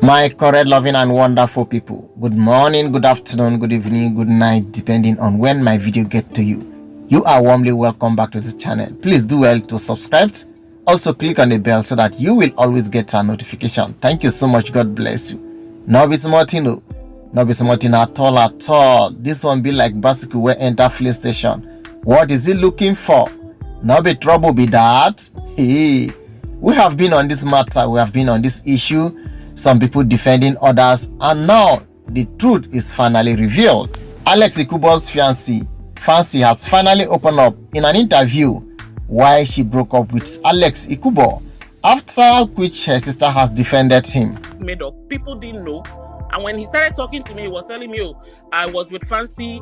My correct, loving and wonderful people, good morning, good afternoon, good evening, good night, depending on when my video gets to you. You are warmly welcome back to this channel. Please do well to subscribe. Also click on the bell so that you will always get a notification. Thank you so much. God bless you. No be smartino. No be smartino at all. This one be like bicycle where enter filling station. What is it looking for? No be trouble be that. Hey, we have been on this matter. We have been on this issue. Some people defending others, and now the truth is finally revealed. Ekubo's fiancée, Fiancee, has finally opened up in an interview why she broke up with Ekubo, after which her sister has defended him. Made up. People didn't know. And when he started talking to me, he was telling me, oh, I was with Fiancee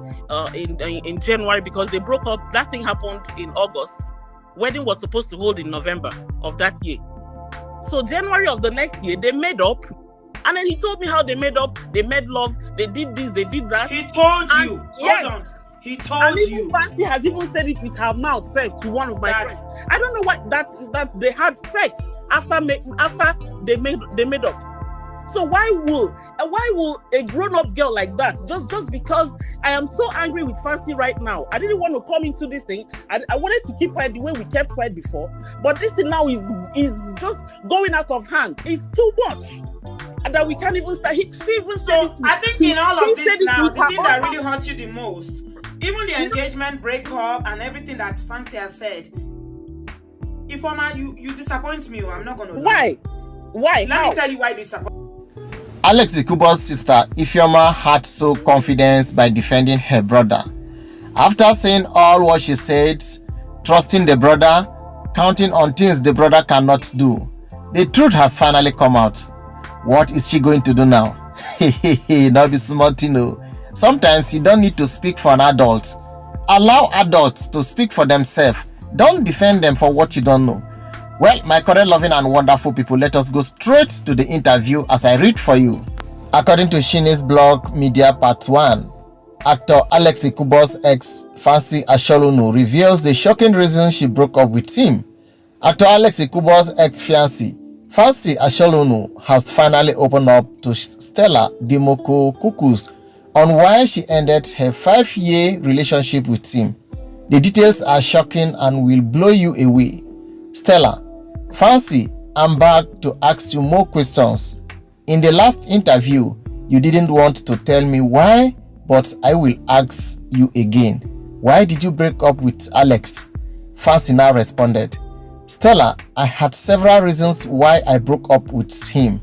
in January because they broke up. That thing happened in August. Wedding was supposed to hold in November of that year. So January of the next year, they made up. And then he told me how they made up. They made love. They did this. They did that. He told you. Yes. Hold on. He told you. Fiancee has even said it with her mouth first to one of my friends. I don't know what that they had sex after they made up. So why will a grown-up girl like that, just because I am so angry with Fiancee right now, I didn't want to come into this thing. I wanted to keep quiet the way we kept quiet before, but this thing now is just going out of hand. It's too much, and that we can't even start. He even said it. I think in all of this now, the thing that really hurt you the most, even the engagement breakup and everything that Fiancee has said, Ifeoma, you disappoint me. I'm not gonna lie. Why? Let me tell you why you disappoint. Ekubo's sister Ifeoma had so confidence by defending her brother. After saying all what she said, trusting the brother, counting on things the brother cannot do, the truth has finally come out. What is she going to do now? Not be smartino. Sometimes you don't need to speak for an adult. Allow adults to speak for themselves. Don't defend them for what you don't know. Well, my correct, loving and wonderful people, let us go straight to the interview as I read for you. According to Shini's blog Media Part 1, actor Ekubo's ex, Fiancee Acholonu, reveals the shocking reason she broke up with him. Actor Ekubo's ex-fiancee, Fiancee Acholonu, has finally opened up to Stella Dimoko Kukus on why she ended her 5-year relationship with him. The details are shocking and will blow you away. Stella, Fiancee, I'm back to ask you more questions. In the last interview, you didn't want to tell me why, but I will ask you again. Why did you break up with Alex? Fiancee now responded, Stella, I had several reasons why I broke up with him.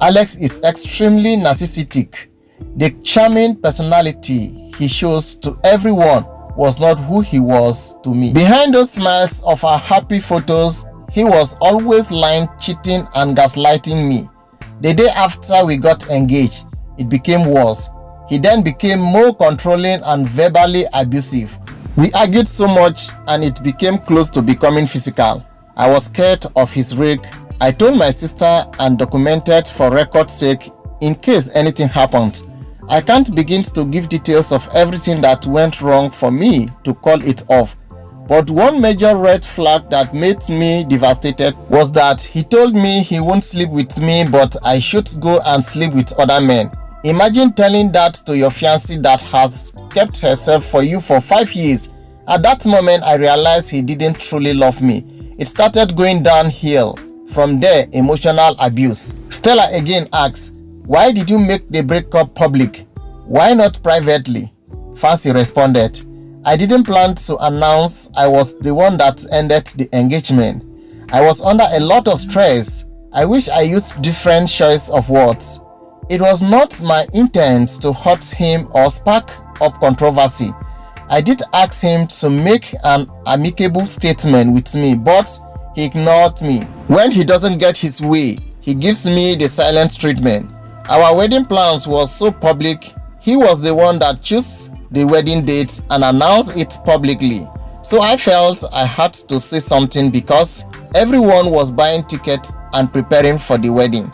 Alex is extremely narcissistic. The charming personality he shows to everyone was not who he was to me. Behind those smiles of our happy photos, he was always lying, cheating and gaslighting me. The day after we got engaged, it became worse. He then became more controlling and verbally abusive. We argued so much and it became close to becoming physical. I was scared of his rage. I told my sister and documented for record's sake in case anything happened. I can't begin to give details of everything that went wrong for me to call it off. But one major red flag that made me devastated was that he told me he won't sleep with me, but I should go and sleep with other men. Imagine telling that to your fiancée that has kept herself for you for 5 years. At that moment, I realized he didn't truly love me. It started going downhill. From there, emotional abuse. Stella again asks, why did you make the breakup public? Why not privately? Fiancee responded, I didn't plan to announce. I was the one that ended the engagement. I was under a lot of stress. I wish I used different choice of words. It was not my intent to hurt him or spark up controversy. I did ask him to make an amicable statement with me, but he ignored me. When he doesn't get his way, he gives me the silent treatment. Our wedding plans was so public. He was the one that chose the wedding date and announced it publicly. So I felt I had to say something because everyone was buying tickets and preparing for the wedding.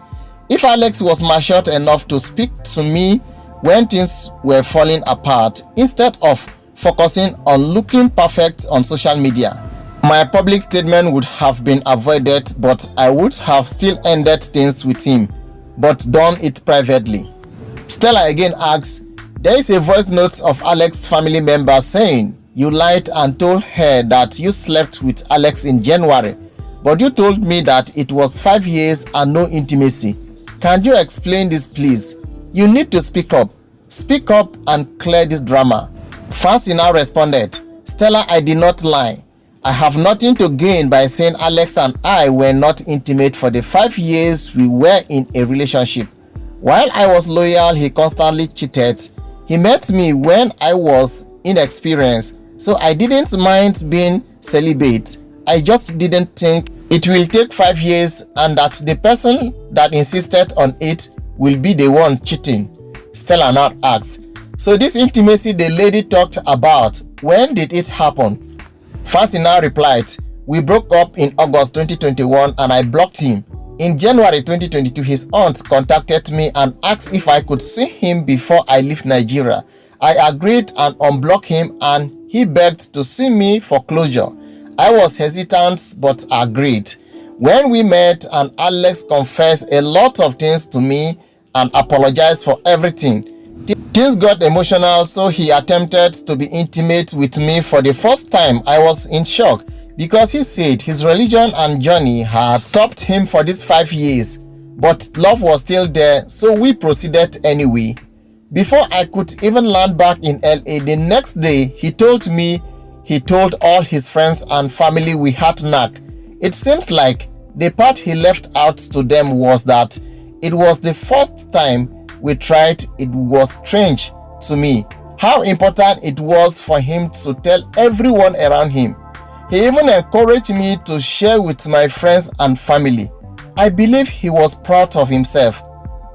If Alex was mature enough to speak to me when things were falling apart, instead of focusing on looking perfect on social media, my public statement would have been avoided, but I would have still ended things with him. but done it privately. Stella again asks, there is a voice note of Alex's family member saying you lied and told her that you slept with Alex in January, but you told me that it was 5 years and no intimacy. Can you explain this, please? You need to speak up. Speak up and clear this drama. Fiancee now responded, Stella, I did not lie. I have nothing to gain by saying Alex and I were not intimate for the 5 years we were in a relationship. While I was loyal, he constantly cheated. He met me when I was inexperienced, so I didn't mind being celibate. I just didn't think it will take 5 years and that the person that insisted on it will be the one cheating. Stella now asks, so this intimacy the lady talked about, when did it happen? Fiancee now replied, we broke up in August 2021 and I blocked him. In January 2022, his aunt contacted me and asked if I could see him before I leave Nigeria. I agreed and unblocked him and he begged to see me for closure. I was hesitant but agreed. When we met and Alex confessed a lot of things to me and apologized for everything, things got emotional, so he attempted to be intimate with me for the first time. I was in shock because he said his religion and journey had stopped him for these 5 years, but love was still there, so we proceeded anyway. Before I could even land back in LA, the next day he told me he told all his friends and family we had knack. It seems like the part he left out to them was that it was the first time we tried. It was strange to me how important it was for him to tell everyone around him. He even encouraged me to share with my friends and family. I believe he was proud of himself,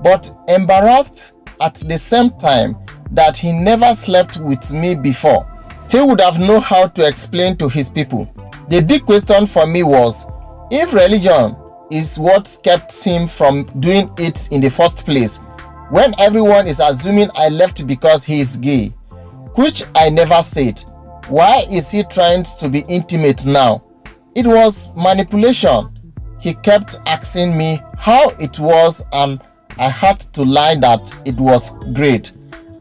but embarrassed at the same time that he never slept with me before. He would have known how to explain to his people. The big question for me was, if religion is what kept him from doing it in the first place, when everyone is assuming I left because he is gay, which I never said, why is he trying to be intimate now? It was manipulation. He kept asking me how it was and I had to lie that it was great.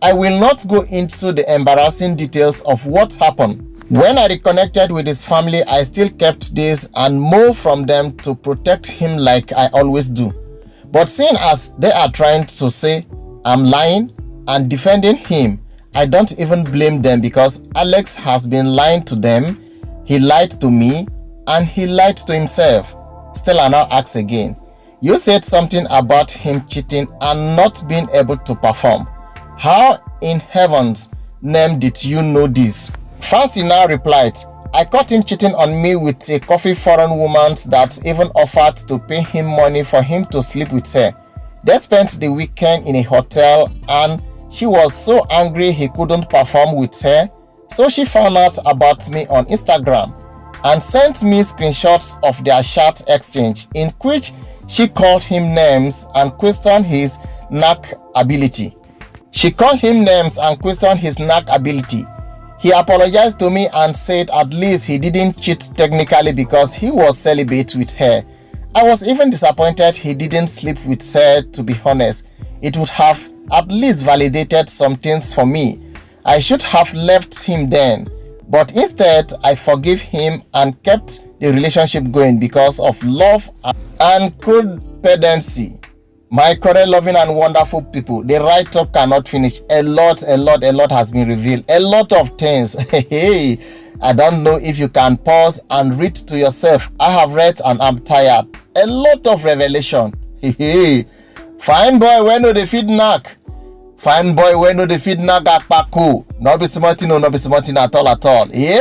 I will not go into the embarrassing details of what happened. When I reconnected with his family, I still kept this and more from them to protect him like I always do. But seeing as they are trying to say I'm lying and defending him, I don't even blame them because Alex has been lying to them. He lied to me and he lied to himself. Stella now asks again, you said something about him cheating and not being able to perform. How in heaven's name did you know this? Fiancee now replied, I caught him cheating on me with a coffee foreign woman that even offered to pay him money for him to sleep with her. They spent the weekend in a hotel and she was so angry he couldn't perform with her, so she found out about me on Instagram and sent me screenshots of their chat exchange in which she called him names and questioned his knack ability. She called him names and questioned his knack ability. He apologized to me and said at least he didn't cheat technically because he was celibate with her. I was even disappointed he didn't sleep with her, to be honest. It would have at least validated some things for me. I should have left him then, but instead I forgave him and kept the relationship going because of love and codependency. My current loving and wonderful people, the write-up cannot finish. A lot has been revealed. A lot of things. Hey, I don't know if you can pause and read to yourself. I have read and I'm tired. A lot of revelation. Hey, fine boy, when do they feed knack? Fine boy, when do they feed knack akpaku? Not be smarting or not be smarting at all. Yeah?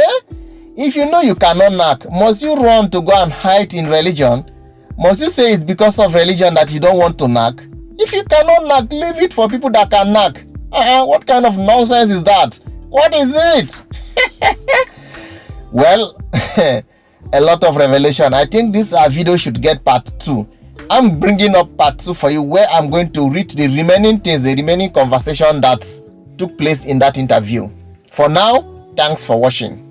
If you know you cannot knack, must you run to go and hide in religion? Must you say it's because of religion that you don't want to knack? If you cannot knack, leave it for people that can knack. What kind of nonsense is that? What is it? Well, a lot of revelation. I think this video should get part 2. I'm bringing up part 2 for you where I'm going to read the remaining things, the remaining conversation that took place in that interview. For now, thanks for watching.